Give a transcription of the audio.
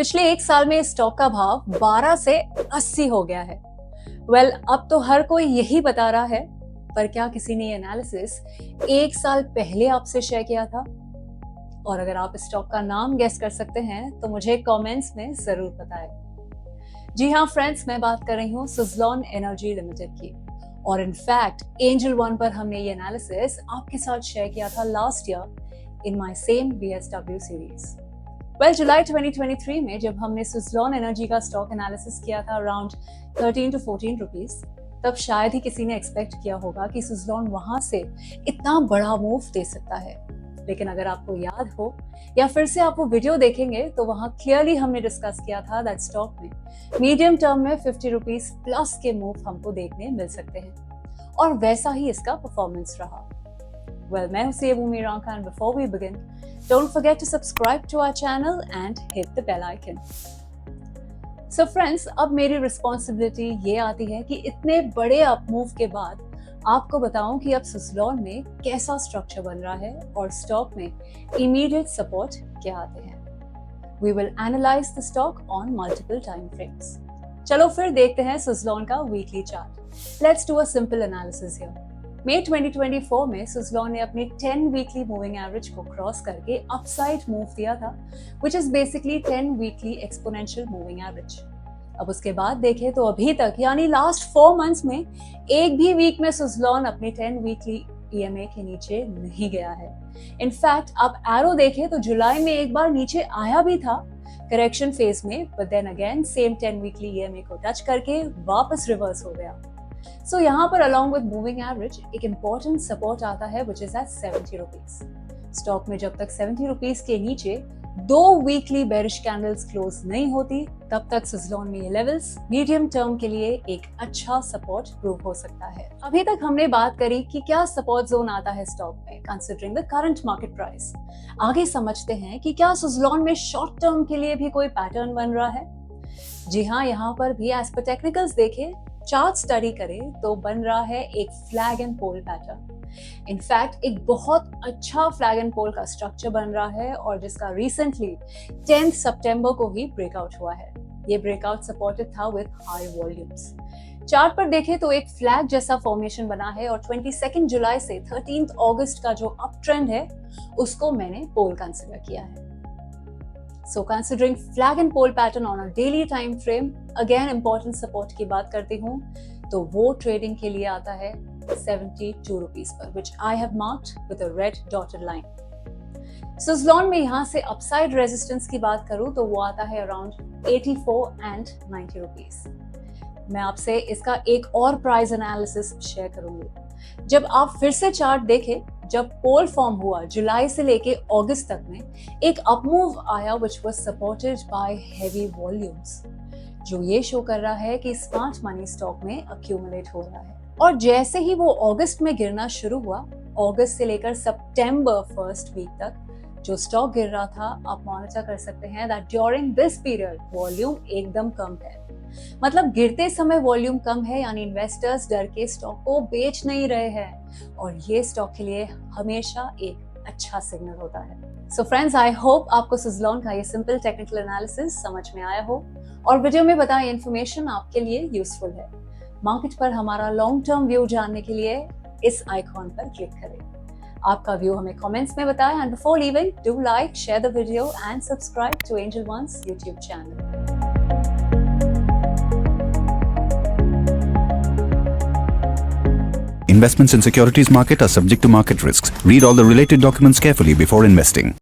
पिछले एक साल में स्टॉक का भाव 12 से 80 हो गया है। अब तो हर कोई यही बता रहा है, पर क्या किसी ने ये एनालिसिस एक साल पहले आपसे शेयर किया था? और अगर आप स्टॉक का नाम गेस कर सकते हैं तो मुझे कमेंट्स में जरूर बताएं। जी हाँ फ्रेंड्स, मैं बात कर रही हूँ सुज़लॉन एनर्जी लिमिटेड की। और इनफैक्ट एंजल वन पर हमने ये एनालिसिस आपके साथ शेयर किया था last year in my same BSW series. जुलाई 2023 में जब हमने सुज़लॉन एनर्जी का स्टॉक एनालिसिस किया था अराउंड 13 to 14 रुपीज, तब शायद ही किसी ने एक्सपेक्ट किया होगा कि सुज़लॉन वहां से इतना बड़ा मूव दे सकता है। लेकिन अगर आपको याद हो या फिर से आप वो वीडियो देखेंगे तो वहां क्लियरली हमने डिस्कस किया था दैट स्टॉक में मीडियम टर्म में 50 रुपीज प्लस के मूव हमको देखने मिल सकते हैं, और वैसा ही इसका परफॉर्मेंस रहा। मैं हूं Cebu मीरांका, and before we begin, don't forget to subscribe to our channel and hit the bell icon. So friends, अब मेरी रिस्पॉन्सिबिलिटी ये आती है कि इतने बड़े अप मूव के बाद आपको बताऊं कि अब सुज़लॉन में कैसा स्ट्रक्चर बन रहा है और स्टॉक में इमीडिएट सपोर्ट क्या आते हैं। We will analyze the stock on multiple time frames. चलो फिर देखते हैं सुज़लॉन का weekly chart. Let's do a simple analysis here. मई 2024 में सुज़लॉन ने अपनी 10 वीकली मूविंग एवरेज को क्रॉस करके अपसाइड मूव दिया था, which is basically 10 weekly exponential moving average. अब उसके बाद देखें तो अभी तक यानी लास्ट 4 मंथ्स में एक भी वीक में सुज़लॉन अपनी 10 वीकली EMA के नीचे नहीं गया है। इनफैक्ट आप एरो देखें तो जुलाई में एक बार नीचे आया भी था करेक्शन फेज में, but then again same 10 weekly EMA को टच करके वापस रिवर्स हो गया। सो यहाँ पर अलॉन्ग विद मूविंग एवरेज एक इम्पोर्टेंट सपोर्ट आता है which is at 70 rupees. Stock में जब तक 70 रुपीज के नीचे 2 वीकली बेरिश कैंडल्स क्लोज नहीं होती, तब तक सुज़लॉन में ये लेवल्स मीडियम टर्म के लिए एक अच्छा सपोर्ट प्रूव हो सकता है। अभी तक हमने बात करी कि क्या सपोर्ट जोन आता है स्टॉक में considering the current market price. आगे समझते हैं कि क्या सुज़लॉन में शॉर्ट टर्म के लिए भी कोई पैटर्न बन रहा है। जी हाँ, यहाँ पर भी एज पर टेक्निकल्स देखें, चार्ट स्टडी करें तो बन रहा है एक flag and pole pattern. In fact एक बहुत अच्छा फ्लैग एंड पोल का स्ट्रक्चर बन रहा है और जिसका रिसेंटली 10 सितंबर को ही ब्रेकआउट हुआ है। ये ब्रेकआउट सपोर्टेड था विद हाई वॉल्यूम्स। चार्ट पर देखें तो एक फ्लैग जैसा फॉर्मेशन बना है और 22 जुलाई से 13 अगस्त का जो अप ट्रेंड है उसको मैंने पोल कंसिडर किया है। So considering flag and pole pattern on a daily time frame, again important support की बात करती हूँ तो वो ट्रेडिंग के लिए आता है 72 rupees per, which I have marked with a red dotted line. Suzlon में यहाँ से अपसाइड रेजिस्टेंस की बात करूँ तो वो आता है अराउंड 84 and 90 रुपीज। मैं आपसे इसका एक और प्राइस एनालिसिस शेयर करूंगी। जब आप फिर से चार्ट देखें, जब पोल फॉर्म हुआ जुलाई से लेके अगस्त तक में एक अपमूव आया which was supported by heavy volumes, जो ये शो कर रहा है कि स्मार्ट मनी स्टॉक में अक्यूमुलेट हो रहा है। और जैसे ही वो अगस्त में गिरना शुरू हुआ, अगस्त से लेकर सितंबर फर्स्ट वीक तक जो स्टॉक गिर रहा था, आप मॉनिटर कर सकते हैं that during this period volume एकदम कम है। मतलब गिरते समय वॉल्यूम कम है, यानी इन्वेस्टर्स डर के स्टॉक को बेच नहीं रहे हैं, और ये स्टॉक के लिए हमेशा एक अच्छा सिग्नल होता है। सो फ्रेंड्स, आई होप आपको सुज़लॉन का ये सिंपल टेक्निकल एनालिसिस समझ में आया हो और वीडियो में बताई इन्फॉर्मेशन आपके लिए यूजफुल है। मार्केट पर हमारा लॉन्ग टर्म व्यू जानने के लिए इस आइकॉन पर क्लिक करें। आपका व्यू हमें कमेंट्स में बताएं, and before leaving do like, share the video and subscribe to Angel One's YouTube channel. Investments in securities market are subject to market risks. Read all the related documents carefully before investing.